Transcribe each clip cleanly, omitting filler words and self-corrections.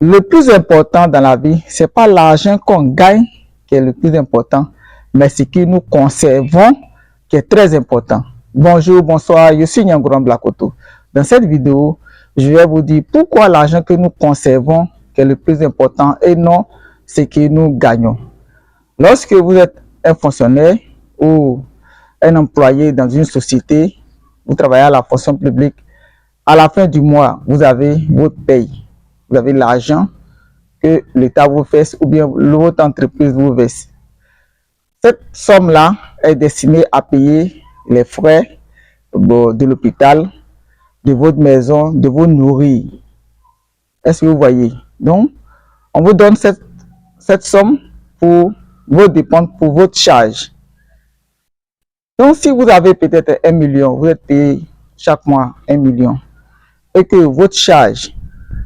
Le plus important dans la vie, c'est pas l'argent qu'on gagne qui est le plus important, mais ce que nous conservons qui est très important. Bonjour, bonsoir, je suis Nyangoran Blakoto. Dans cette vidéo, je vais vous dire pourquoi l'argent que nous conservons qui est le plus important et non ce que nous gagnons. Lorsque vous êtes un fonctionnaire ou un employé dans une société, vous travaillez à la fonction publique, à la fin du mois, vous avez votre paye. Vous avez l'argent que l'État vous verse ou bien votre entreprise vous verse. Cette somme-là est destinée à payer les frais de l'hôpital, de votre maison, de vos nourrir. Est-ce que vous voyez? Donc, on vous donne cette somme pour vos dépenses, pour votre charge. Donc, si vous avez peut-être 1 million, vous êtes payé chaque mois 1 million, et que votre charge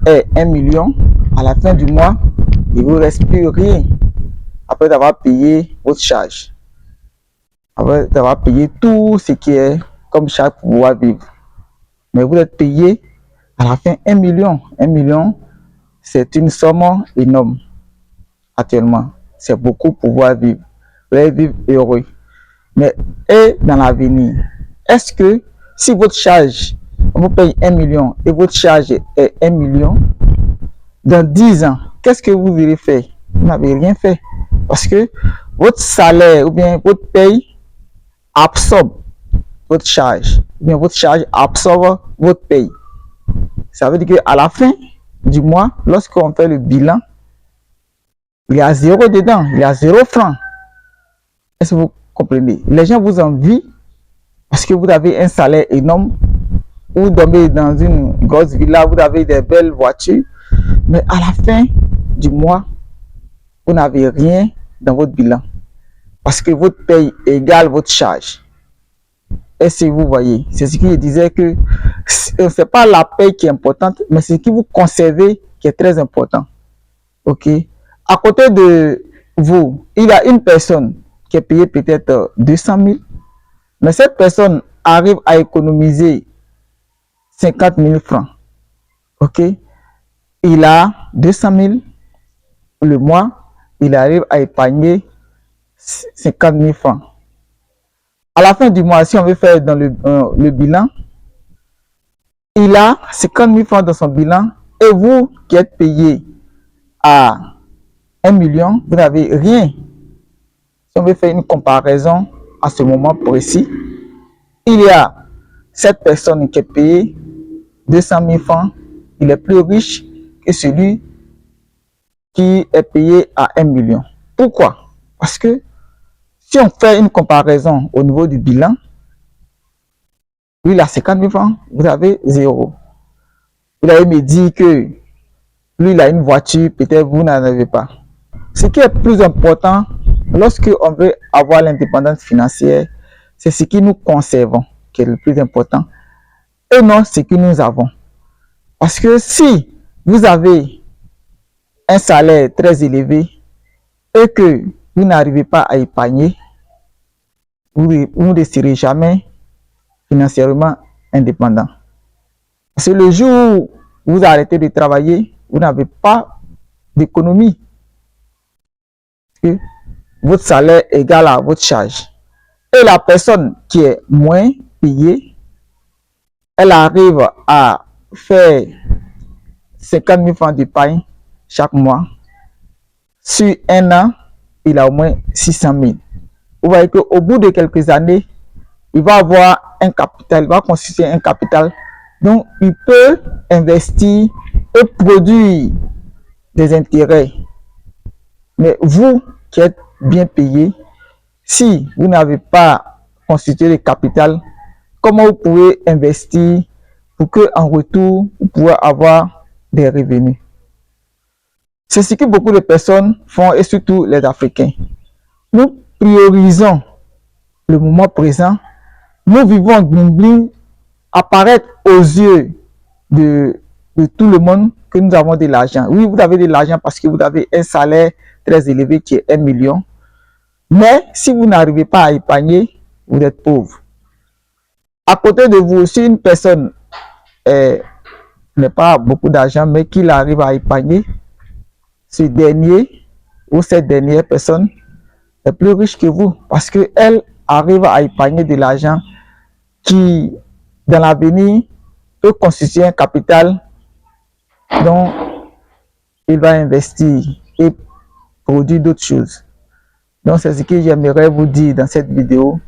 est 1 million, à la fin du mois, il ne vous reste plus rien après avoir payé votre charge, après avoir payé tout ce qui est comme charge pour pouvoir vivre. Mais vous êtes payé à la fin 1 million. 1 million, c'est une somme énorme actuellement. C'est beaucoup pour pouvoir vivre. Vous allez vivre heureux. Mais et dans l'avenir, est-ce que si votre charge, on vous paye 1 million et votre charge est 1 million, dans 10 ans, qu'est-ce que vous allez faire? Vous n'avez rien fait. Parce que votre salaire ou bien votre paye absorbe votre charge. Ou bien votre charge absorbe votre paye. Ça veut dire qu'à la fin du mois, lorsqu'on fait le bilan, il y a 0 dedans, il y a 0 franc. Est-ce que vous comprenez? Les gens vous envient parce que vous avez un salaire énorme, vous dormez dans une grosse villa, vous avez des belles voitures, mais à la fin du mois, vous n'avez rien dans votre bilan parce que votre paye égale votre charge. Est-ce que vous voyez? C'est ce qu'il disait que c'est pas la paye qui est importante, mais c'est ce que vous conservez qui est très important. Ok? À côté de vous, il y a une personne qui est payée peut-être 200 000, mais cette personne arrive à économiser 50 000 francs. Ok? Il a 200 000 le mois, il arrive à épargner 50 000 francs. À la fin du mois, si on veut faire dans le bilan, il a 50 000 francs dans son bilan et vous qui êtes payé à 1 million, vous n'avez rien. Si on veut faire une comparaison à ce moment précis, il y a cette personne qui est payée 200 000 francs, il est plus riche que celui qui est payé à 1 million. Pourquoi? Parce que si on fait une comparaison au niveau du bilan, lui il a 50 000 francs, vous avez 0. Vous allez me dire que lui il a une voiture, peut-être vous n'en avez pas. Ce qui est plus important lorsque on veut avoir l'indépendance financière, c'est ce que nous conservons qui est le plus important et non ce que nous avons. Parce que si vous avez un salaire très élevé et que vous n'arrivez pas à épargner, vous ne serez jamais financièrement indépendant. Parce que le jour où vous arrêtez de travailler, vous n'avez pas d'économie. Votre salaire est égal à votre charge. Et la personne qui est moins payée, elle arrive à faire 50 000 francs d'épargne chaque mois. Sur un an, il a au moins 600 000. Vous voyez qu'au bout de quelques années, il va avoir un capital, il va constituer un capital. Donc, il peut investir et produire des intérêts. Mais vous qui êtes bien payé, si vous n'avez pas constitué le capital, comment vous pouvez investir pour qu'en retour, vous pouvez avoir des revenus? C'est ce que beaucoup de personnes font et surtout les Africains. Nous priorisons le moment présent. Nous vivons bling-bling, apparaître aux yeux de tout le monde que nous avons de l'argent. Oui, vous avez de l'argent parce que vous avez un salaire très élevé qui est 1 million. Mais si vous n'arrivez pas à épargner, vous êtes pauvre. À côté de vous, si une personne n'a pas beaucoup d'argent, mais qu'il arrive à épargner, ce dernier ou cette dernière personne est plus riche que vous parce qu'elle arrive à épargner de l'argent qui, dans l'avenir, peut constituer un capital dont il va investir et produire d'autres choses. Donc, c'est ce que j'aimerais vous dire dans cette vidéo.